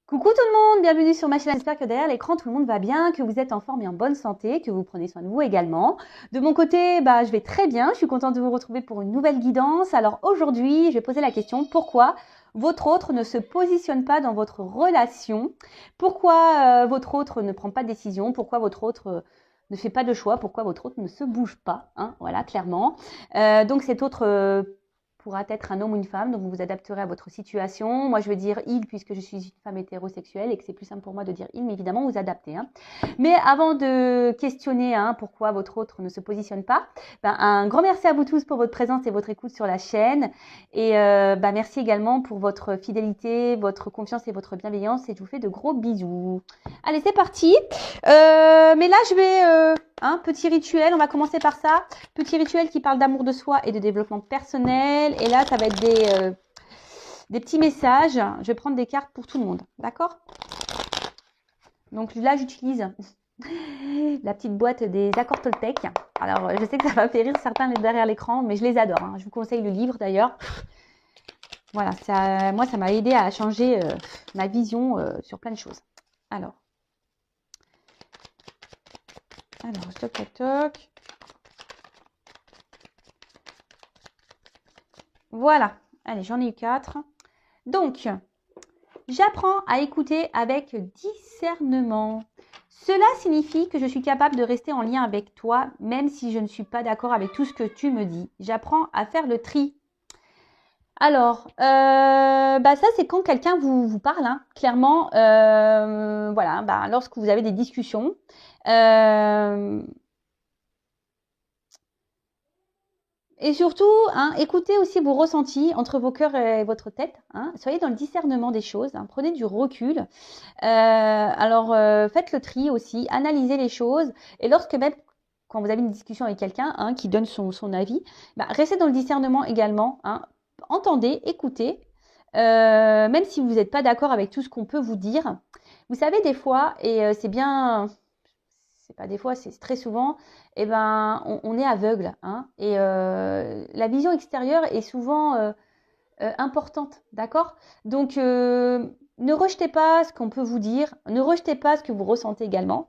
Coucou tout le monde, bienvenue sur ma chaîne. J'espère que derrière l'écran tout le monde va bien, que vous êtes en forme et en bonne santé, que vous prenez soin de vous également. De mon côté, je vais très bien, je suis contente de vous retrouver pour une nouvelle guidance. Alors aujourd'hui, je vais poser la question, pourquoi votre autre ne se positionne pas dans votre relation? Pourquoi votre autre ne prend pas de décision? Pourquoi votre autre ne fait pas de choix? Pourquoi votre autre ne se bouge pas, hein? Voilà, clairement. Donc cet autre pourra être un homme ou une femme, donc vous vous adapterez à votre situation. Moi, je vais dire il, puisque je suis une femme hétérosexuelle et que c'est plus simple pour moi de dire il, mais évidemment, vous adaptez. Hein. Mais avant de questionner pourquoi votre autre ne se positionne pas, un grand merci à vous tous pour votre présence et votre écoute sur la chaîne. Et merci également pour votre fidélité, votre confiance et votre bienveillance. Et je vous fais de gros bisous. Allez, c'est parti. Mais là, je vais... petit rituel, on va commencer par ça. Petit rituel qui parle d'amour de soi et de développement personnel. Et là, ça va être des petits messages. Je vais prendre des cartes pour tout le monde. D'accord? Donc là, j'utilise la petite boîte des accords Toltec. Alors, je sais que ça va faire rire certains derrière l'écran, mais je les adore. Hein. Je vous conseille le livre d'ailleurs. Voilà, moi, ça m'a aidé à changer ma vision sur plein de choses. Alors, toc, toc, toc. Voilà. Allez, j'en ai eu 4. Donc, j'apprends à écouter avec discernement. Cela signifie que je suis capable de rester en lien avec toi, même si je ne suis pas d'accord avec tout ce que tu me dis. J'apprends à faire le tri. Alors, ça c'est quand quelqu'un vous parle, hein, clairement, voilà, lorsque vous avez des discussions. Et surtout, écoutez aussi vos ressentis entre vos cœurs et votre tête. Soyez dans le discernement des choses. Prenez du recul. Faites le tri aussi. Analysez les choses. Et même quand vous avez une discussion avec quelqu'un qui donne son avis, restez dans le discernement également. Entendez, écoutez. Même si vous n'êtes pas d'accord avec tout ce qu'on peut vous dire. Vous savez, des fois, et c'est bien... c'est pas des fois, c'est très souvent, on est aveugle. Et la vision extérieure est souvent importante, d'accord? Donc, ne rejetez pas ce qu'on peut vous dire, ne rejetez pas ce que vous ressentez également.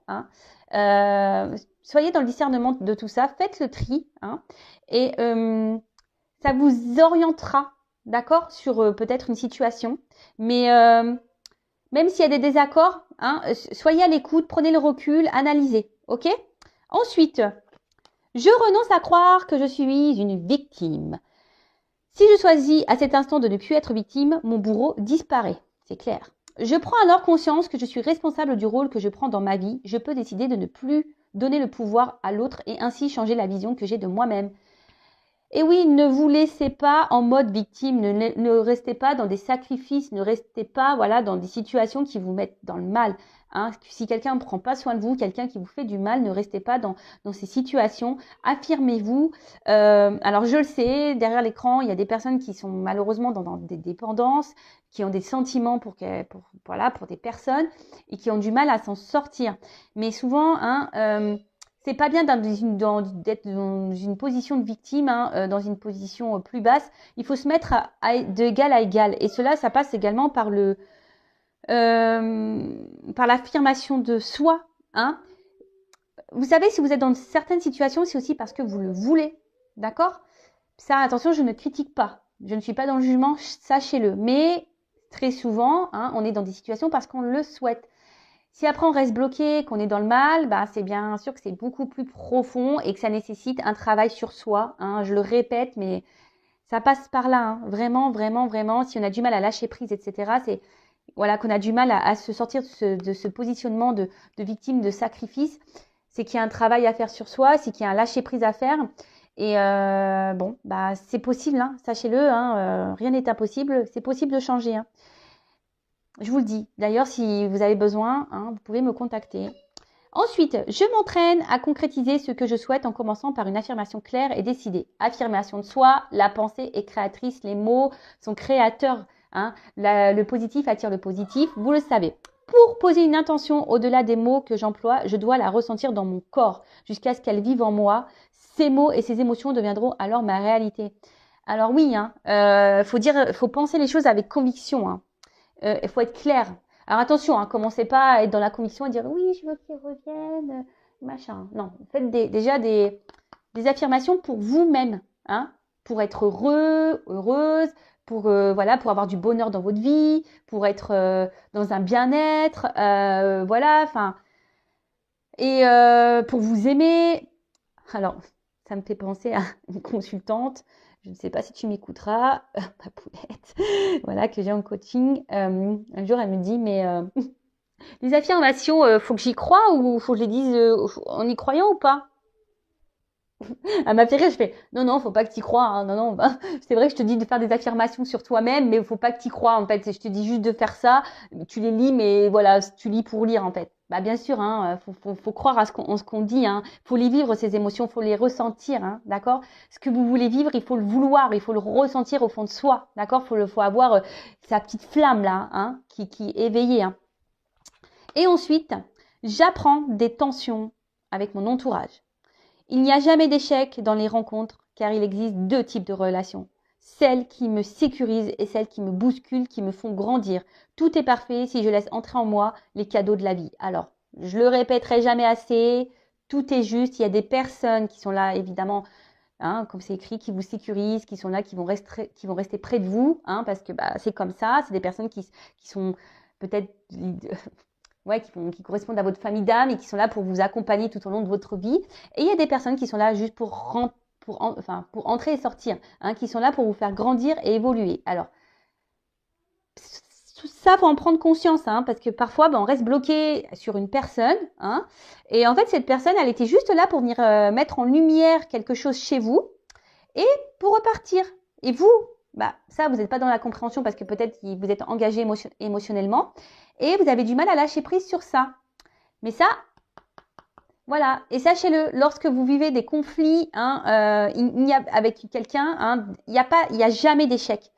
Soyez dans le discernement de tout ça, faites le tri, et ça vous orientera, d'accord, sur peut-être une situation. Mais même s'il y a des désaccords, soyez à l'écoute, prenez le recul, analysez, ok? Ensuite, je renonce à croire que je suis une victime. Si je choisis à cet instant de ne plus être victime, mon bourreau disparaît, c'est clair. Je prends alors conscience que je suis responsable du rôle que je prends dans ma vie. Je peux décider de ne plus donner le pouvoir à l'autre et ainsi changer la vision que j'ai de moi-même. Et oui, ne vous laissez pas en mode victime, ne restez pas dans des sacrifices, ne restez pas dans des situations qui vous mettent dans le mal. Si quelqu'un ne prend pas soin de vous, quelqu'un qui vous fait du mal, ne restez pas dans ces situations. Affirmez-vous. Alors je le sais, derrière l'écran, il y a des personnes qui sont malheureusement dans des dépendances, qui ont des sentiments pour des personnes et qui ont du mal à s'en sortir. Mais souvent, c'est pas bien d'être dans une position de victime, dans une position plus basse. Il faut se mettre d'égal à égal. Et cela, ça passe également par par l'affirmation de soi. Vous savez, si vous êtes dans certaines situations, c'est aussi parce que vous le voulez. D'accord? Ça, attention, je ne critique pas. Je ne suis pas dans le jugement, sachez-le. Mais très souvent, on est dans des situations parce qu'on le souhaite. Si après on reste bloqué, qu'on est dans le mal, c'est bien sûr que c'est beaucoup plus profond et que ça nécessite un travail sur soi. Je le répète, mais ça passe par là. Vraiment, vraiment, vraiment. Si on a du mal à lâcher prise, etc., c'est qu'on a du mal à se sortir de ce positionnement de victime, de sacrifice. C'est qu'il y a un travail à faire sur soi, c'est qu'il y a un lâcher prise à faire. Et c'est possible, sachez-le. Rien n'est impossible. C'est possible de changer. Je vous le dis. D'ailleurs, si vous avez besoin, vous pouvez me contacter. Ensuite, je m'entraîne à concrétiser ce que je souhaite en commençant par une affirmation claire et décidée. Affirmation de soi, la pensée est créatrice, les mots sont créateurs. Le positif attire le positif, vous le savez. Pour poser une intention au-delà des mots que j'emploie, je dois la ressentir dans mon corps jusqu'à ce qu'elle vive en moi. Ces mots et ces émotions deviendront alors ma réalité. Alors oui, faut penser les choses avec conviction. Il faut être clair. Alors attention, hein, commencez pas à être dans la conviction et dire oui, je veux qu'il revienne, machin. Non, faites déjà des affirmations pour vous-même, hein, pour être heureux, heureuse, pour voilà, pour avoir du bonheur dans votre vie, pour être dans un bien-être, voilà, enfin, et pour vous aimer. Alors, ça me fait penser à une consultante. Je ne sais pas si tu m'écouteras, ma poulette, voilà, que j'ai en coaching. Un jour, elle me dit, mais les affirmations, faut que j'y croie ou faut que je les dise en y croyant ou pas? Elle m'a fait rire, je fais non, non, faut pas que tu y crois, hein, non, non, bah, c'est vrai que je te dis de faire des affirmations sur toi-même, mais faut pas que tu y crois, en fait. Je te dis juste de faire ça, tu les lis, mais voilà, tu lis pour lire, en fait. Bah, bien sûr, hein, faut croire à ce qu'on dit, hein. Faut les vivre, ces émotions, faut les ressentir, hein, d'accord? Ce que vous voulez vivre, il faut le vouloir, il faut le ressentir au fond de soi, d'accord? Faut avoir sa petite flamme, là, hein, qui est éveillée, hein. Et ensuite, j'apprends des tensions avec mon entourage. Il n'y a jamais d'échec dans les rencontres, car il existe deux types de relations. Celles qui me sécurisent et celles qui me bousculent, qui me font grandir. Tout est parfait si je laisse entrer en moi les cadeaux de la vie. Alors, je le répéterai jamais assez, tout est juste. Il y a des personnes qui sont là, évidemment, hein, comme c'est écrit, qui vous sécurisent, qui sont là, qui vont rester près de vous, hein, parce que bah, c'est comme ça. C'est des personnes qui sont peut-être ouais, qui correspondent à votre famille d'âme et qui sont là pour vous accompagner tout au long de votre vie. Et il y a des personnes qui sont là juste pour entrer et sortir, hein, qui sont là pour vous faire grandir et évoluer. Alors, tout ça, faut en prendre conscience, hein, parce que parfois, on reste bloqué sur une personne, hein, et en fait, cette personne, elle était juste là pour venir mettre en lumière quelque chose chez vous et pour repartir. Et vous, bah, ça, vous n'êtes pas dans la compréhension parce que peut-être vous êtes engagé émotionnellement et vous avez du mal à lâcher prise sur ça. Mais ça, voilà. Et sachez-le, lorsque vous vivez des conflits, hein, avec quelqu'un, hein, il n'y a jamais d'échec.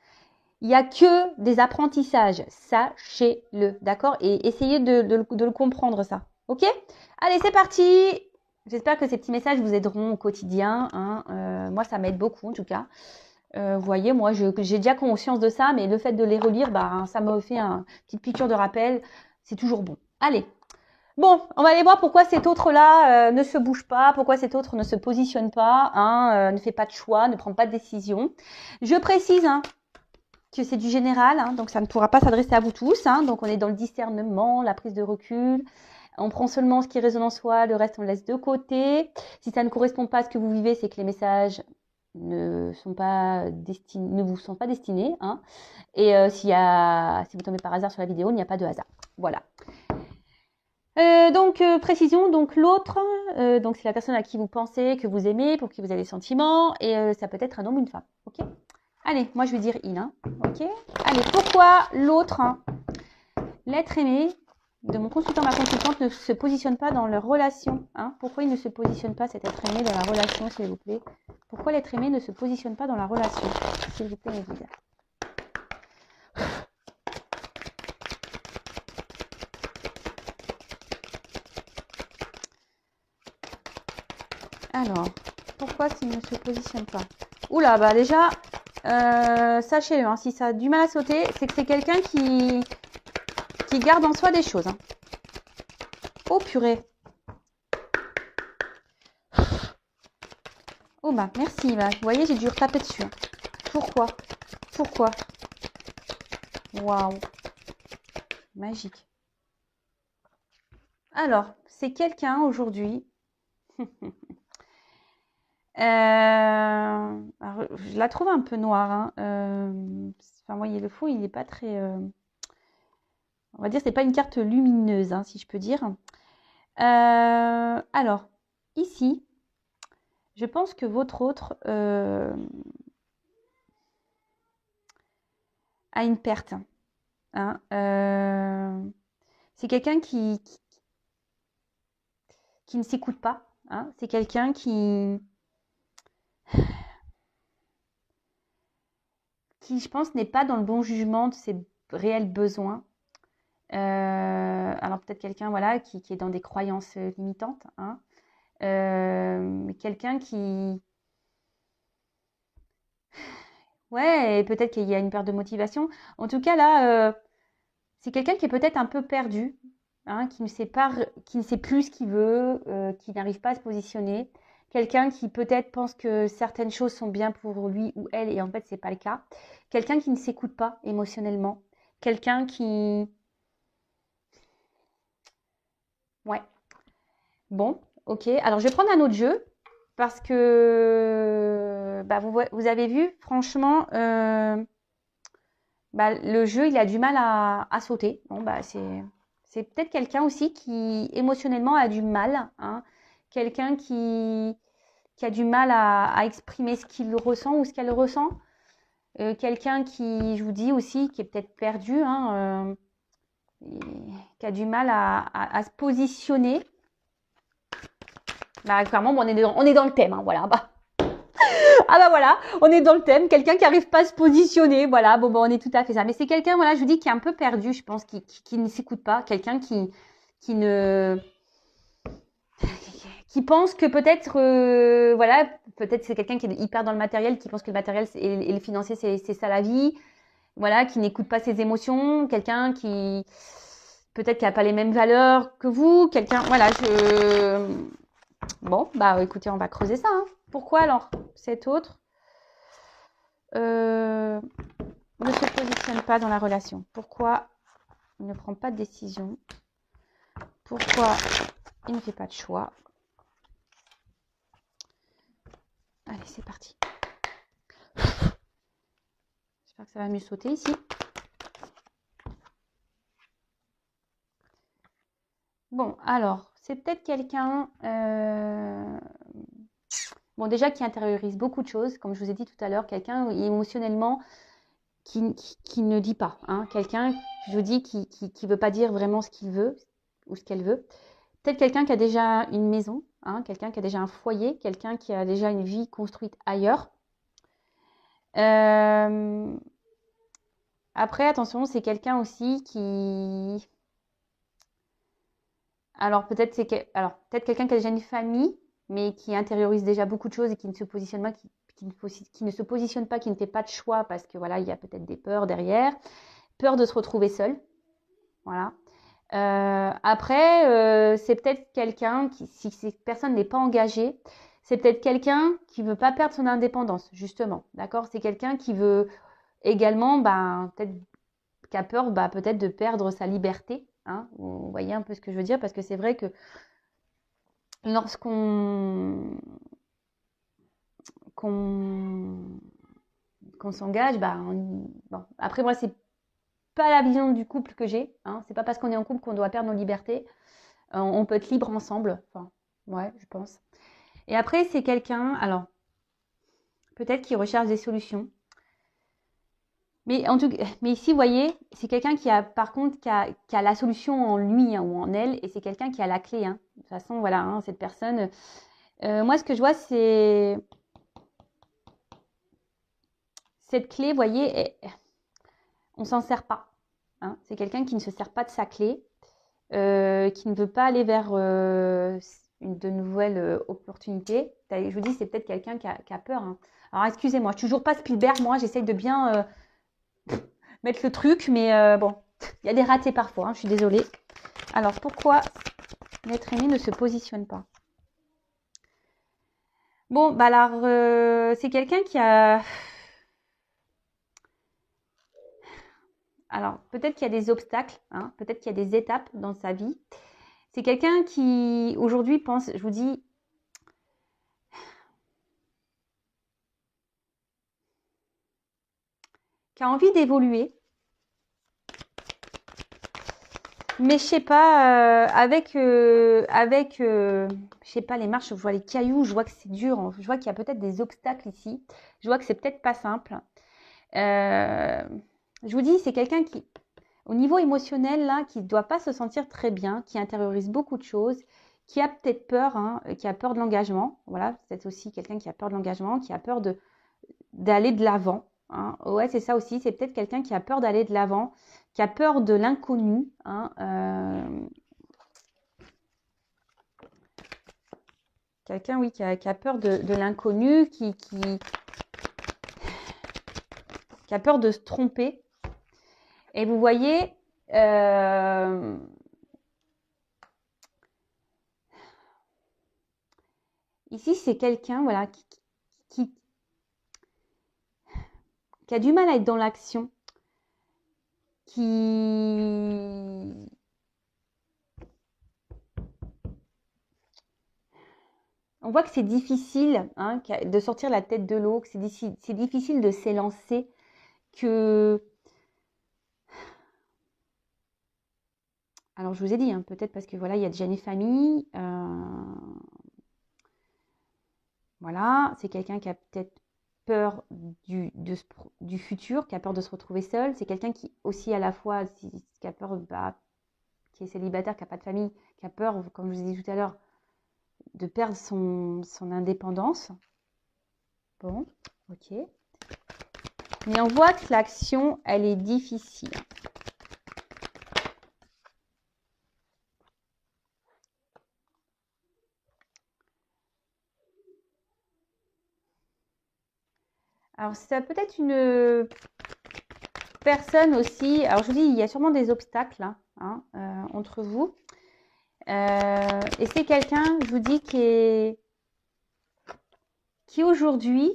Il n'y a que des apprentissages. Sachez-le, d'accord? Et essayez de le comprendre, ça. Ok? Allez, c'est parti. J'espère que ces petits messages vous aideront au quotidien, hein. Moi, ça m'aide beaucoup, en tout cas. Vous voyez, moi, j'ai déjà conscience de ça, mais le fait de les relire, bah, ça me fait une petite piqûre de rappel. C'est toujours bon. Allez. Bon, on va aller voir pourquoi cet autre-là ne se bouge pas, pourquoi cet autre ne se positionne pas, hein, ne fait pas de choix, ne prend pas de décision. Je précise, hein, que c'est du général, hein, donc ça ne pourra pas s'adresser à vous tous, hein, donc on est dans le discernement, la prise de recul. On prend seulement ce qui résonne en soi, le reste on le laisse de côté. Si ça ne correspond pas à ce que vous vivez, c'est que les messages ne vous sont pas destinés, hein. Et si vous tombez par hasard sur la vidéo, il n'y a pas de hasard. Voilà. Précision, donc l'autre, donc c'est la personne à qui vous pensez, que vous aimez, pour qui vous avez des sentiments, et ça peut être un homme ou une femme. Ok? Allez, moi je vais dire il, hein. Ok? Allez, pourquoi l'autre, hein, l'être aimé de mon consultant, ma consultante, ne se positionne pas dans leur relation, hein? Pourquoi il ne se positionne pas, cet être aimé, dans la relation, s'il vous plaît? Pourquoi l'être aimé ne se positionne pas dans la relation, s'il vous plaît, mes guides? Alors, pourquoi il ne se positionne pas? Oula, bah déjà, sachez-le, hein, si ça a du mal à sauter, c'est que c'est quelqu'un qui garde en soi des choses, hein. Oh purée. Oh bah merci, bah, vous voyez, j'ai dû retaper dessus, hein. Pourquoi? Pourquoi? Waouh. Magique. Alors, c'est quelqu'un aujourd'hui. Alors, je la trouve un peu noire, hein. Enfin, vous voyez, le fond, il n'est pas très... on va dire, c'est pas une carte lumineuse, hein, si je peux dire. Alors, ici, je pense que votre autre a une perte, hein. C'est quelqu'un qui ne s'écoute pas, hein. C'est quelqu'un qui, je pense, n'est pas dans le bon jugement de ses réels besoins. Alors peut-être quelqu'un, voilà, qui est dans des croyances limitantes, hein. Quelqu'un qui... Ouais, et peut-être qu'il y a une perte de motivation. En tout cas, là, C'est quelqu'un qui est peut-être un peu perdu, hein, qui ne sait pas, qui ne sait plus ce qu'il veut, qui n'arrive pas à se positionner. Quelqu'un qui peut-être pense que certaines choses sont bien pour lui ou elle et en fait c'est pas le cas. Quelqu'un qui ne s'écoute pas émotionnellement. Quelqu'un qui... Ouais. Bon, ok. Alors je vais prendre un autre jeu parce que bah, vous avez vu, franchement, bah, le jeu il a du mal à sauter. Bon, bah, c'est peut-être quelqu'un aussi qui émotionnellement a du mal, hein. Quelqu'un qui a du mal à exprimer ce qu'il ressent ou ce qu'elle ressent. Quelqu'un qui, je vous dis aussi, qui est peut-être perdu, hein, qui a du mal à se positionner. Bah, clairement, bon, on est dans le thème, hein, voilà. Bah. Ah bah voilà, on est dans le thème. Quelqu'un qui n'arrive pas à se positionner, voilà. Bon, on est tout à fait ça. Mais c'est quelqu'un, voilà, je vous dis, qui est un peu perdu, je pense, qui ne s'écoute pas. Quelqu'un qui ne... qui pense que peut-être, voilà, peut-être c'est quelqu'un qui est hyper dans le matériel, qui pense que le matériel et le financier, c'est ça la vie. Voilà, qui n'écoute pas ses émotions. Quelqu'un qui, peut-être, qui n'a pas les mêmes valeurs que vous. Quelqu'un, voilà, Bon, bah écoutez, on va creuser ça, hein. Pourquoi alors cet autre ne se positionne pas dans la relation? Pourquoi il ne prend pas de décision? Pourquoi il ne fait pas de choix? Allez, c'est parti. J'espère que ça va mieux sauter ici. Bon, alors, c'est peut-être quelqu'un... Bon, déjà qui intériorise beaucoup de choses, comme je vous ai dit tout à l'heure, quelqu'un émotionnellement qui ne dit pas, hein. Quelqu'un, je vous dis, qui veut pas dire vraiment ce qu'il veut ou ce qu'elle veut. Peut-être quelqu'un qui a déjà une maison, hein, quelqu'un qui a déjà un foyer, quelqu'un qui a déjà une vie construite ailleurs. Après, attention, c'est quelqu'un aussi qui... Alors peut-être peut-être quelqu'un qui a déjà une famille, mais qui intériorise déjà beaucoup de choses et qui ne se positionne pas, qui ne se positionne pas, qui ne fait pas de choix parce que voilà, il y a peut-être des peurs derrière, peur de se retrouver seul, voilà. Après, c'est peut-être quelqu'un qui, si cette personne n'est pas engagée, c'est peut-être quelqu'un qui veut pas perdre son indépendance, justement, d'accord? C'est quelqu'un qui veut également, peut-être, qui a peur, peut-être de perdre sa liberté, hein? Vous voyez un peu ce que je veux dire, parce que c'est vrai que lorsqu'on qu'on s'engage, bon. Après moi c'est pas la vision du couple que j'ai, hein. C'est pas parce qu'on est en couple qu'on doit perdre nos libertés. On peut être libre ensemble, enfin, ouais, je pense. Et après c'est quelqu'un, alors peut-être qui recherche des solutions. Mais en tout cas, mais ici, vous voyez, c'est quelqu'un qui a, par contre, qui a la solution en lui, hein, ou en elle, et c'est quelqu'un qui a la clé, hein. De toute façon, voilà, hein, cette personne. Moi, ce que je vois, c'est cette clé, vous voyez, on s'en sert pas, hein. C'est quelqu'un qui ne se sert pas de sa clé, qui ne veut pas aller vers de nouvelles opportunités. Je vous dis, c'est peut-être quelqu'un qui a peur, hein. Alors, excusez-moi, je suis toujours pas Spielberg, moi, j'essaye de bien mettre le truc, mais bon, il y a des ratés parfois, hein, je suis désolée. Alors, pourquoi l'être aimé ne se positionne pas? Bon, alors, c'est quelqu'un qui a... Alors, peut-être qu'il y a des obstacles, hein, peut-être qu'il y a des étapes dans sa vie. C'est quelqu'un qui, aujourd'hui, pense, je vous dis, qui a envie d'évoluer. Mais je sais pas, je sais pas, les marches, je vois les cailloux, je vois que c'est dur, hein. Je vois qu'il y a peut-être des obstacles ici. Je vois que c'est peut-être pas simple. Je vous dis, c'est quelqu'un qui, au niveau émotionnel, là, qui ne doit pas se sentir très bien, qui intériorise beaucoup de choses, qui a peut-être peur, hein, qui a peur de l'engagement. Voilà, c'est aussi quelqu'un qui a peur de l'engagement, qui a peur d'aller de l'avant, hein. Ouais, c'est ça aussi, c'est peut-être quelqu'un qui a peur d'aller de l'avant, qui a peur de l'inconnu, hein, quelqu'un, oui, qui a peur de l'inconnu, qui a peur de se tromper. Et vous voyez, Euh, Ici, c'est quelqu'un voilà, qui, qui a du mal à être dans l'action, qui... On voit que c'est difficile hein, de sortir la tête de l'eau, que c'est difficile de s'élancer, que... Alors, je vous ai dit, hein, peut-être parce que voilà, il y a déjà une famille. Voilà, c'est quelqu'un qui a peut-être peur du futur, qui a peur de se retrouver seul. C'est quelqu'un qui aussi à la fois, qui a peur, qui est célibataire, qui n'a pas de famille, qui a peur, comme je vous ai dit tout à l'heure, de perdre son indépendance. Bon, ok. Mais on voit que l'action, elle est difficile. Alors, ça peut être une personne aussi. Alors, je vous dis, il y a sûrement des obstacles hein, entre vous. Et c'est quelqu'un, je vous dis, qui aujourd'hui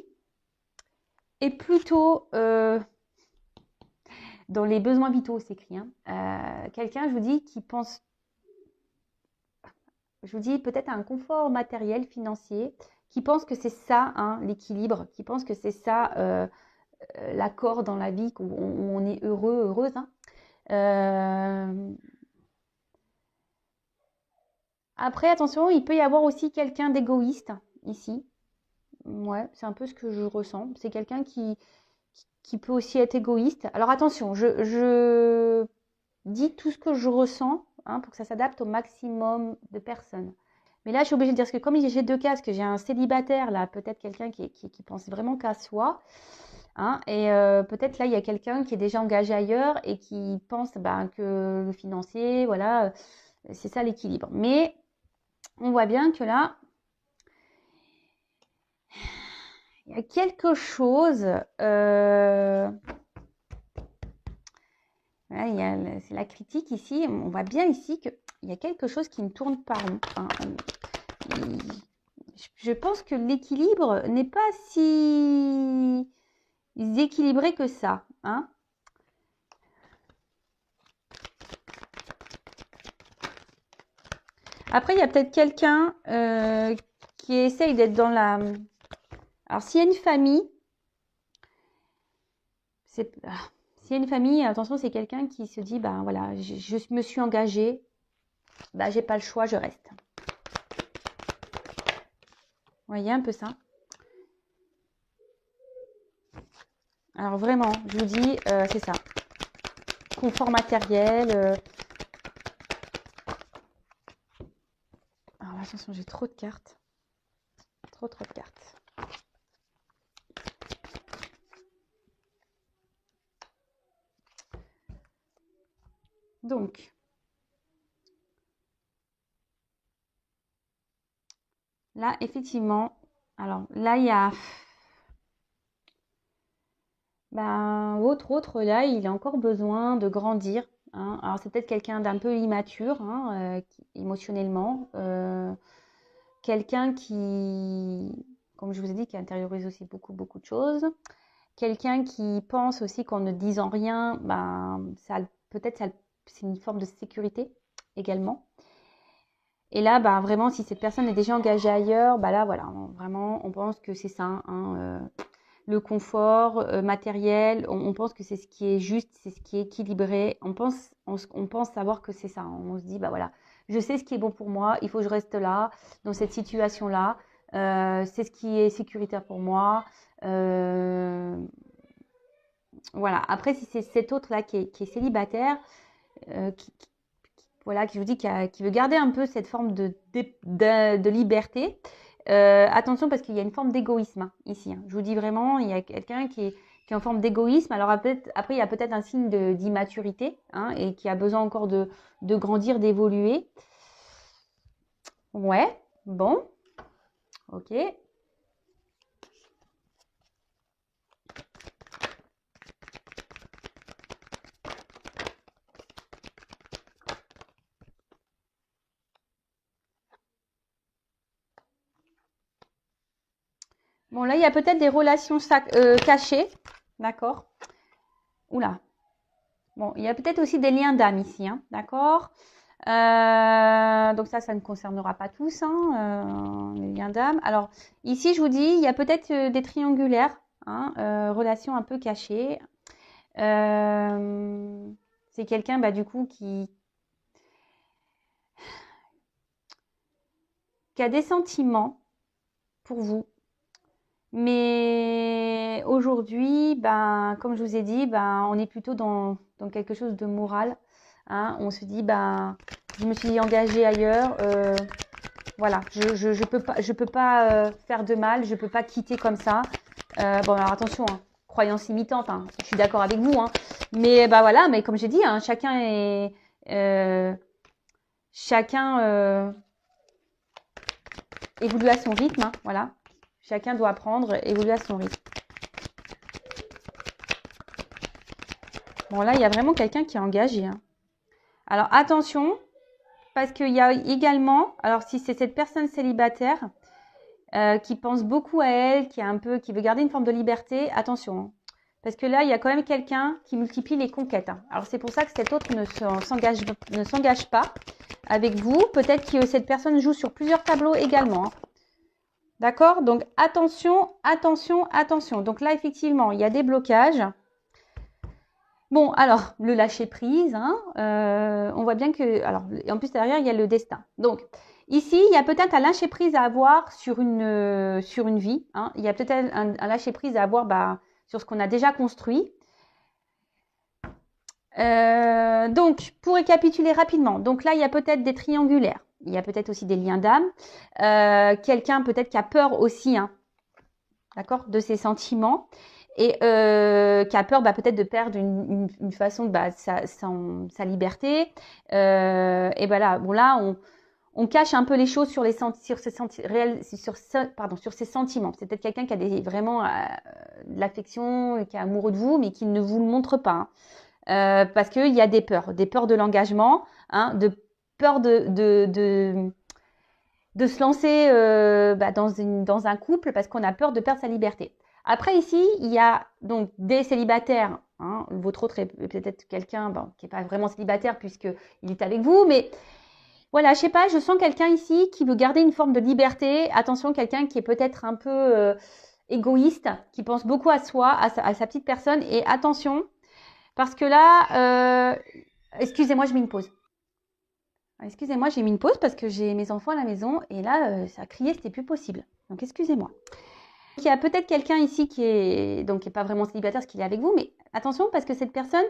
est plutôt dans les besoins vitaux, c'est écrit. Hein. Quelqu'un, je vous dis, qui pense, je vous dis, peut-être à un confort matériel, financier, qui pense que c'est ça, hein, l'équilibre, qui pense que c'est ça, l'accord dans la vie, où on est heureux, heureuse. Hein. Après, attention, il peut y avoir aussi quelqu'un d'égoïste ici. Ouais, c'est un peu ce que je ressens. C'est quelqu'un qui peut aussi être égoïste. Alors attention, je dis tout ce que je ressens hein, pour que ça s'adapte au maximum de personnes. Mais là, je suis obligée de dire, parce que comme j'ai deux cas, parce que j'ai un célibataire, là, peut-être quelqu'un qui pense vraiment qu'à soi, hein, et peut-être là, il y a quelqu'un qui est déjà engagé ailleurs et qui pense ben, que le financier, voilà, c'est ça l'équilibre. Mais on voit bien que là, il y a quelque chose... Voilà, c'est la critique ici. On voit bien ici qu'il y a quelque chose qui ne tourne pas rond. Hein. Je pense que l'équilibre n'est pas si équilibré que ça. Hein. Après, il y a peut-être quelqu'un qui essaye d'être dans la... Alors, s'il y a une famille, s'il y a une famille, attention, c'est quelqu'un qui se dit, ben voilà, je me suis engagée, ben j'ai pas le choix, je reste. Vous voyez un peu ça. Alors vraiment, je vous dis, c'est ça. Confort matériel. Alors attention, j'ai trop de cartes. Trop de cartes. Donc, là, effectivement, alors là, il y a... Ben, autre, là, il a encore besoin de grandir. Hein. Alors, c'est peut-être quelqu'un d'un peu immature, hein, émotionnellement. Quelqu'un qui, comme je vous ai dit, qui intériorise aussi beaucoup de choses. Quelqu'un qui pense aussi qu'en ne disant rien, ben, peut-être c'est une forme de sécurité également. Et là, bah, vraiment, si cette personne est déjà engagée ailleurs, bah là, voilà, vraiment, on pense que c'est ça, hein, le confort matériel, on pense que c'est ce qui est juste, c'est ce qui est équilibré. On pense savoir que c'est ça. On se dit, bah voilà, je sais ce qui est bon pour moi, il faut que je reste là, dans cette situation-là. C'est ce qui est sécuritaire pour moi. Voilà. Après, si c'est cet autre-là qui est célibataire, voilà, qui vous dit qui veut garder un peu cette forme de liberté. Attention parce qu'il y a une forme d'égoïsme hein, ici. Hein. Je vous dis vraiment, il y a quelqu'un qui est en forme d'égoïsme. Alors après, il y a peut-être un signe d'immaturité hein, et qui a besoin encore de grandir, d'évoluer. Ouais, bon, ok. Bon, là, il y a peut-être des relations cachées. D'accord. Oula. Bon, il y a peut-être aussi des liens d'âme ici. Hein, d'accord. Donc ça ne concernera pas tous, hein, les liens d'âme. Alors, ici, je vous dis, il y a peut-être des triangulaires, hein, relations un peu cachées. C'est quelqu'un, bah, du coup, qui a des sentiments pour vous. Mais aujourd'hui, ben, comme je vous ai dit, ben, on est plutôt dans quelque chose de moral. Hein. On se dit, ben, je me suis engagée ailleurs. Voilà, je peux pas faire de mal, je peux pas quitter comme ça. Bon, alors attention, hein, croyance limitante. Hein, je suis d'accord avec vous, hein, mais bah voilà, mais comme j'ai dit, hein, chacun est évolue à son rythme. Hein, voilà, chacun doit apprendre, évoluer à son rythme. Bon là, il y a vraiment quelqu'un qui est engagé. Hein. Alors attention, parce qu'il y a également, alors si c'est cette personne célibataire. Qui pense beaucoup à elle, qui veut garder une forme de liberté, attention. Hein. Parce que là, il y a quand même quelqu'un qui multiplie les conquêtes. Hein. Alors c'est pour ça que cet autre ne s'engage pas avec vous. Peut-être que cette personne joue sur plusieurs tableaux également. Hein. D'accord? Donc attention, attention, attention. Donc là, effectivement, il y a des blocages. Bon, alors, le lâcher prise, hein, on voit bien que... Alors, en plus, derrière, il y a le destin. Donc, ici, il y a peut-être un lâcher prise à avoir sur une vie. Hein. Il y a peut-être un lâcher prise à avoir sur ce qu'on a déjà construit. Donc, pour récapituler rapidement, donc là, il y a peut-être des triangulaires. Il y a peut-être aussi des liens d'âme. Quelqu'un peut-être qui a peur aussi, hein, d'accord, de ses sentiments. Et qui a peur peut-être de perdre une façon de sa liberté. Et voilà, bon là, on cache un peu les choses sur ses sentiments. C'est peut-être quelqu'un qui a vraiment de l'affection, qui est amoureux de vous, mais qui ne vous le montre pas. Hein. Parce qu'il y a des peurs de l'engagement, hein, de peur de se lancer dans un couple parce qu'on a peur de perdre sa liberté. Après ici, il y a donc des célibataires. Hein, votre autre est peut-être quelqu'un qui n'est pas vraiment célibataire puisqu'il est avec vous. Mais voilà, je sais pas, je sens quelqu'un ici qui veut garder une forme de liberté. Attention, quelqu'un qui est peut-être un peu égoïste, qui pense beaucoup à soi, à sa petite personne. Et attention, parce que là, excusez-moi, je mets une pause. Excusez-moi, j'ai mis une pause parce que j'ai mes enfants à la maison et là, ça criait, c'était plus possible. Donc, excusez-moi. Il y a peut-être quelqu'un ici qui est pas vraiment célibataire parce qu'il est avec vous, mais attention parce que cette personne,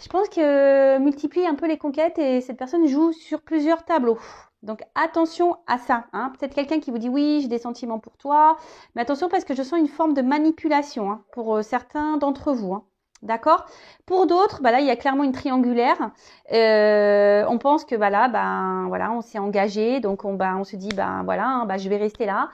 je pense que multiplie un peu les conquêtes et cette personne joue sur plusieurs tableaux. Donc, attention à ça. Hein. Peut-être quelqu'un qui vous dit oui, j'ai des sentiments pour toi, mais attention parce que je sens une forme de manipulation hein, pour certains d'entre vous. Hein. D'accord. Pour d'autres, là, il y a clairement une triangulaire. On pense que voilà, on s'est engagé, donc on se dit je vais rester là.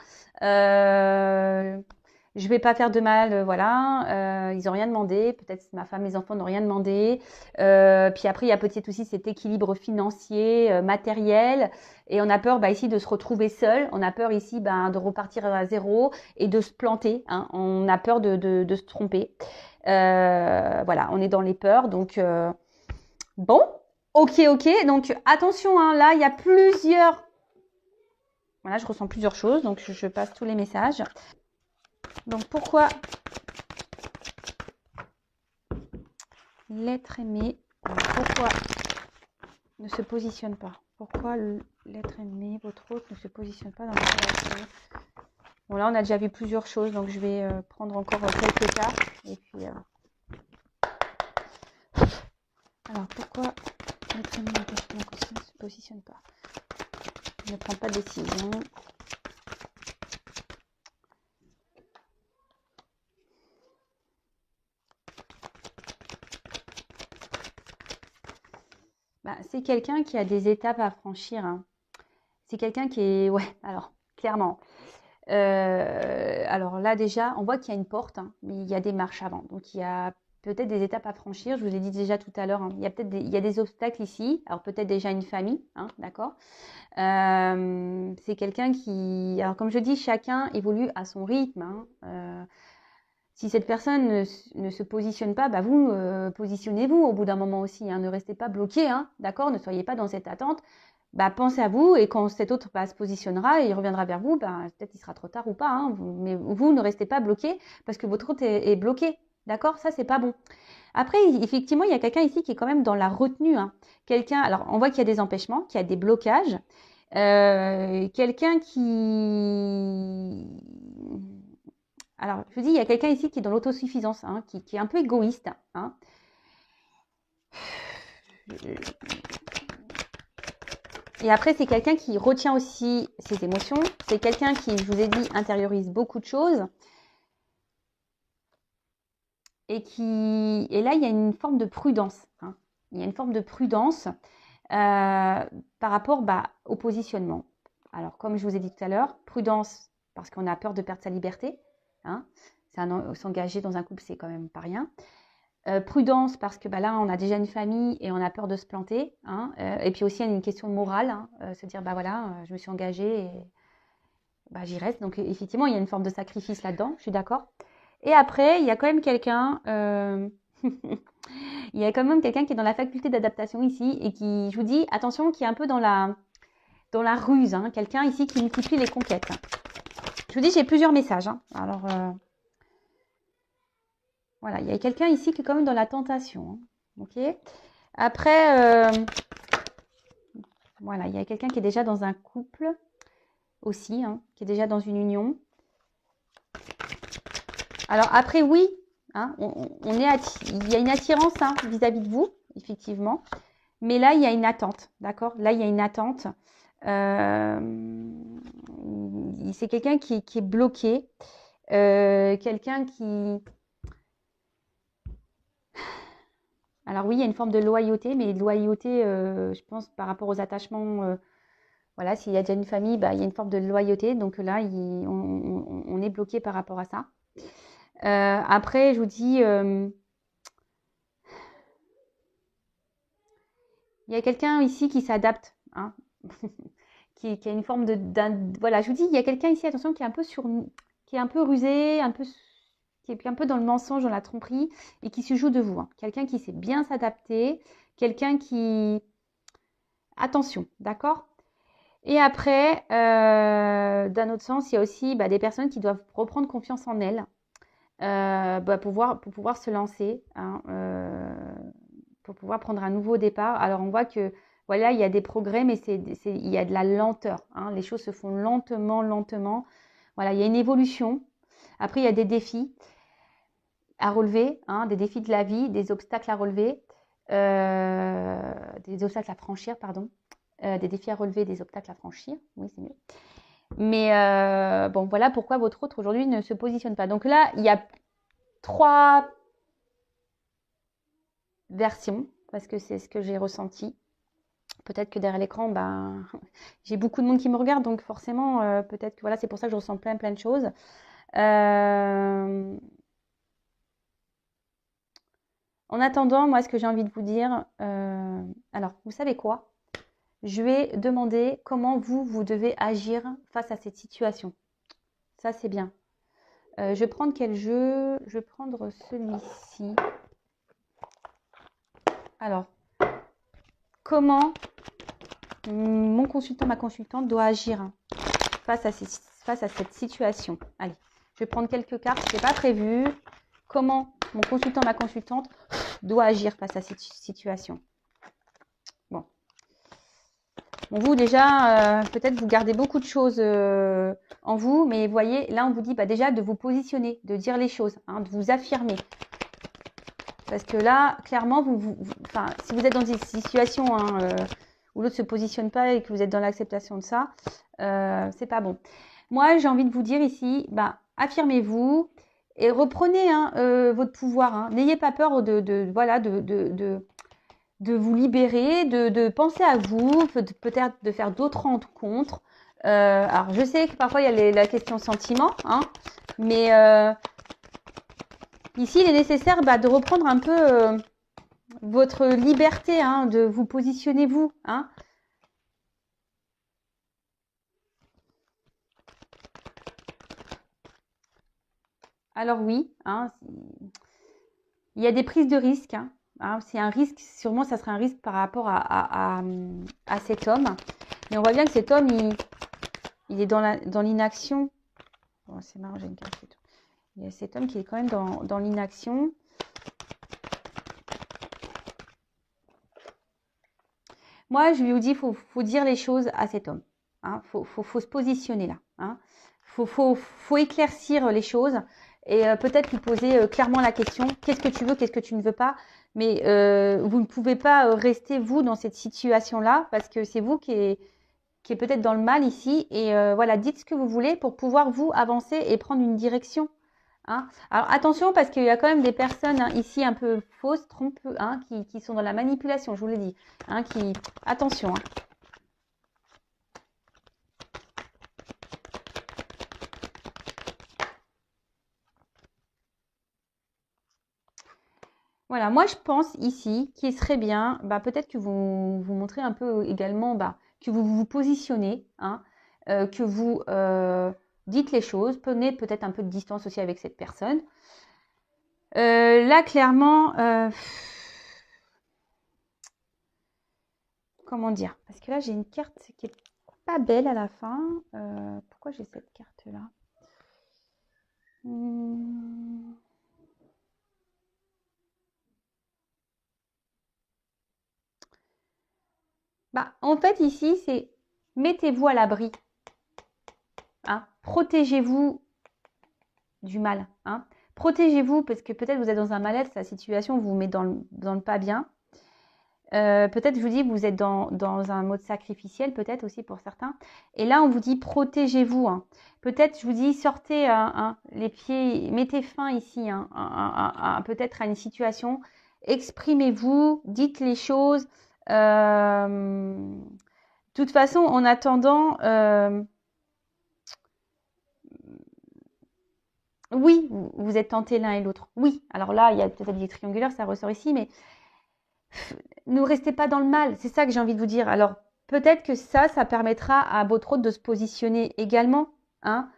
Je vais pas faire de mal, voilà. Ils ont rien demandé. Peut-être ma femme, mes enfants n'ont rien demandé. Puis après, il y a peut-être aussi cet équilibre financier, matériel, et on a peur ici de se retrouver seul. On a peur ici de repartir à zéro et de se planter. Hein. On a peur de se tromper. Voilà, on est dans les peurs. Donc bon, ok. Donc attention, hein, là il y a plusieurs. Voilà, je ressens plusieurs choses. Donc je passe tous les messages. Donc pourquoi l'être aimé, pourquoi ne se positionne pas? Pourquoi l'être aimé, votre autre, ne se positionne pas dans votre relation? Bon là on a déjà vu plusieurs choses, donc je vais prendre encore quelques cas. Et puis alors pourquoi l'être aimé ne se positionne pas? Ne prend pas de décision. C'est quelqu'un qui a des étapes à franchir. Hein. C'est quelqu'un qui est... Ouais, alors, clairement. Alors là, déjà, on voit qu'il y a une porte, hein, mais il y a des marches avant. Donc, il y a peut-être des étapes à franchir. Je vous ai dit déjà tout à l'heure, hein, il y a peut-être il y a des obstacles ici. Alors peut-être déjà une famille, hein, d'accord. C'est quelqu'un qui, alors comme je dis, chacun évolue à son rythme. Hein. Si cette personne ne se positionne pas, bah vous positionnez-vous au bout d'un moment aussi. Hein, ne restez pas bloqué, hein, d'accord. Ne soyez pas dans cette attente. Bah, pensez à vous et quand cet autre se positionnera et il reviendra vers vous, bah, peut-être il sera trop tard ou pas. Hein, mais vous ne restez pas bloqué parce que votre autre est bloqué. D'accord, ça c'est pas bon. Après, effectivement, il y a quelqu'un ici qui est quand même dans la retenue. Hein. Quelqu'un, alors on voit qu'il y a des empêchements, qu'il y a des blocages. Quelqu'un qui... Alors, je vous dis, il y a quelqu'un ici qui est dans l'autosuffisance, hein, qui est un peu égoïste. Hein. Et après, c'est quelqu'un qui retient aussi ses émotions. C'est quelqu'un qui, je vous ai dit, intériorise beaucoup de choses. Et là, il y a une forme de prudence. Hein. Il y a une forme de prudence par rapport au positionnement. Alors, comme je vous ai dit tout à l'heure, prudence parce qu'on a peur de perdre sa liberté. Hein. S'engager dans un couple, c'est quand même pas rien. Prudence parce que là, on a déjà une famille et on a peur de se planter. Hein. Et puis aussi, il y a une question de morale. Hein. Se dire, voilà, je me suis engagée et j'y reste. Donc, effectivement, il y a une forme de sacrifice là-dedans. Je suis d'accord. Et après, il y a quand même quelqu'un... il y a quand même quelqu'un qui est dans la faculté d'adaptation ici et qui, je vous dis, attention, qui est un peu dans la ruse. Hein. Quelqu'un ici qui multiplie les conquêtes. Je vous dis, j'ai plusieurs messages. Hein. Alors, voilà, il y a quelqu'un ici qui est quand même dans la tentation. Hein. Ok. Après, voilà, il y a quelqu'un qui est déjà dans un couple aussi, hein, qui est déjà dans une union. Alors après, oui, hein, il y a une attirance hein, vis-à-vis de vous, effectivement. Mais là, il y a une attente, d'accord? Là, il y a une attente. C'est quelqu'un qui est bloqué. Quelqu'un qui... Alors oui, il y a une forme de loyauté, mais loyauté, je pense, par rapport aux attachements... voilà, s'il y a déjà une famille, il y a une forme de loyauté. Donc là, on est bloqué par rapport à ça. Après, je vous dis, il y a quelqu'un ici qui s'adapte, hein, qui a une forme voilà, je vous dis, il y a quelqu'un ici, attention, qui est un peu qui est un peu rusé, qui est un peu dans le mensonge, dans la tromperie, et qui se joue de vous. Hein. Quelqu'un qui sait bien s'adapter, quelqu'un qui... Attention, d'accord? Et après, d'un autre sens, il y a aussi des personnes qui doivent reprendre confiance en elles. Pour pouvoir se lancer, hein, pour pouvoir prendre un nouveau départ. Alors, on voit que, voilà, il y a des progrès, mais il y a de la lenteur. Hein, les choses se font lentement. Voilà, il y a une évolution. Après, il y a des défis à relever, hein, des défis de la vie, des obstacles à relever, des obstacles à franchir, pardon. Des défis à relever, des obstacles à franchir. Oui, c'est mieux. Mais bon, voilà pourquoi votre autre aujourd'hui ne se positionne pas. Donc là, il y a 3 versions, parce que c'est ce que j'ai ressenti. Peut-être que derrière l'écran, j'ai beaucoup de monde qui me regarde, donc forcément, peut-être que voilà, c'est pour ça que je ressens plein de choses. En attendant, moi, ce que j'ai envie de vous dire, alors, vous savez quoi ? Je vais demander comment vous devez agir face à cette situation. Ça, c'est bien. Je vais prendre quel jeu? Je vais prendre celui-ci. Alors, comment mon consultant, ma consultante doit agir face à cette situation? Allez, je vais prendre quelques cartes, ce n'est pas prévu. Comment mon consultant, ma consultante doit agir face à cette situation? Bon, vous déjà, peut-être vous gardez beaucoup de choses en vous, mais vous voyez, là on vous dit déjà de vous positionner, de dire les choses, hein, de vous affirmer. Parce que là, clairement, si vous êtes dans une situation où l'autre ne se positionne pas et que vous êtes dans l'acceptation de ça, c'est pas bon. Moi, j'ai envie de vous dire ici, affirmez-vous et reprenez votre pouvoir. Hein. N'ayez pas peur de vous libérer, de penser à vous, peut-être de faire d'autres rencontres. Alors, je sais que parfois, il y a la question sentiment, hein, mais Ici, il est nécessaire de reprendre un peu votre liberté, hein, de vous positionner vous. Hein. Alors oui, hein, il y a des prises de risques. Hein. C'est un risque, sûrement ça serait un risque par rapport à cet homme. Mais on voit bien que cet homme, il est dans l'inaction. Bon, c'est marrant, j'ai une carte. Il y a cet homme qui est quand même dans l'inaction. Moi, je lui dis, faut dire les choses à cet homme. Hein. Faut se positionner là. Hein. Faut éclaircir les choses et peut-être lui poser clairement la question, qu'est-ce que tu veux, qu'est-ce que tu ne veux pas. Mais vous ne pouvez pas rester, vous, dans cette situation-là parce que c'est vous qui est peut-être dans le mal ici. Et voilà, dites ce que vous voulez pour pouvoir, vous, avancer et prendre une direction. Hein. Alors attention parce qu'il y a quand même des personnes hein, ici un peu fausses, trompeuses, hein, qui sont dans la manipulation, je vous l'ai dit. Hein, attention. Hein. Voilà, moi je pense ici qu'il serait bien, peut-être que vous montrez un peu également que vous vous positionnez, hein, que vous dites les choses, prenez peut-être un peu de distance aussi avec cette personne. Là, clairement, comment dire? Parce que là, j'ai une carte qui est pas belle à la fin. Pourquoi j'ai cette carte-là? En fait, ici, c'est mettez-vous à l'abri. Hein, protégez-vous du mal. Hein. Protégez-vous parce que peut-être vous êtes dans un mal-être, la situation vous met dans le pas bien. Peut-être, je vous dis, vous êtes dans un mode sacrificiel, peut-être aussi pour certains. Et là, on vous dit protégez-vous. Hein. Peut-être, je vous dis, sortez les pieds, mettez fin ici, peut-être à une situation. Exprimez-vous, dites les choses. De toute façon, en attendant, oui, vous êtes tentés l'un et l'autre. Oui, alors là, il y a peut-être des triangulaires, ça ressort ici, mais ne restez pas dans le mal. C'est ça que j'ai envie de vous dire. Alors, peut-être que ça permettra à votre hôte de se positionner également. Hein.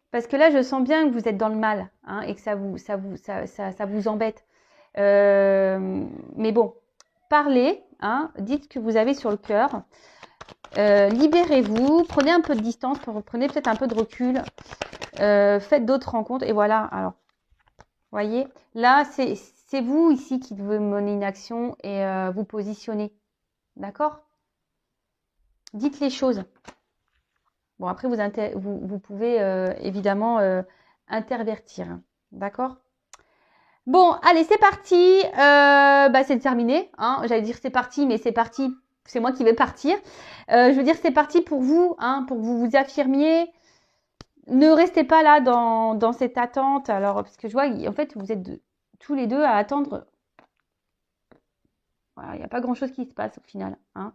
Parce que là, je sens bien que vous êtes dans le mal hein, et que ça vous embête. Mais bon, parlez, hein, dites ce que vous avez sur le cœur. Libérez-vous, prenez un peu de distance, prenez peut-être un peu de recul, faites d'autres rencontres et voilà. Alors, voyez, là, c'est vous ici qui devez mener une action et vous positionner. D'accord? Dites les choses. Bon, après, vous pouvez évidemment intervertir. D'accord? Bon, allez, c'est parti. C'est terminé. Hein. J'allais dire c'est parti, mais c'est parti. C'est moi qui vais partir. Je veux dire, c'est parti pour vous, hein, pour que vous vous affirmiez. Ne restez pas là dans cette attente. Alors, parce que je vois, en fait, vous êtes tous les deux à attendre. Voilà, il n'y a pas grand-chose qui se passe au final. Hein.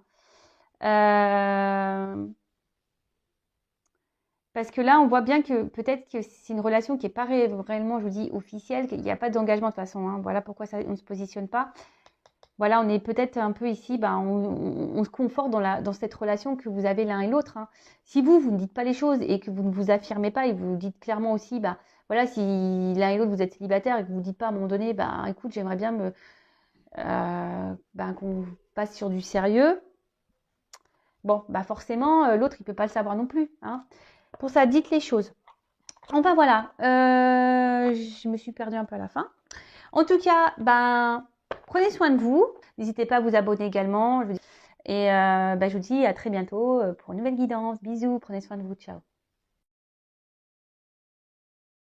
Parce que là, on voit bien que peut-être que c'est une relation qui n'est pas réellement, je vous dis, officielle, qu'il n'y a pas d'engagement de toute façon. Hein. Voilà pourquoi on ne se positionne pas. Voilà, on est peut-être un peu ici, on se conforte dans cette relation que vous avez l'un et l'autre. Hein. Si vous ne dites pas les choses et que vous ne vous affirmez pas et vous dites clairement aussi, voilà, si l'un et l'autre vous êtes célibataire et que vous ne dites pas à un moment donné, écoute, j'aimerais bien qu'on passe sur du sérieux. Bon, forcément, l'autre, il ne peut pas le savoir non plus. Hein. Pour ça, dites les choses. Enfin, voilà. Je me suis perdue un peu à la fin. En tout cas, prenez soin de vous. N'hésitez pas à vous abonner également. Et je vous dis à très bientôt pour une nouvelle guidance. Bisous, prenez soin de vous. Ciao.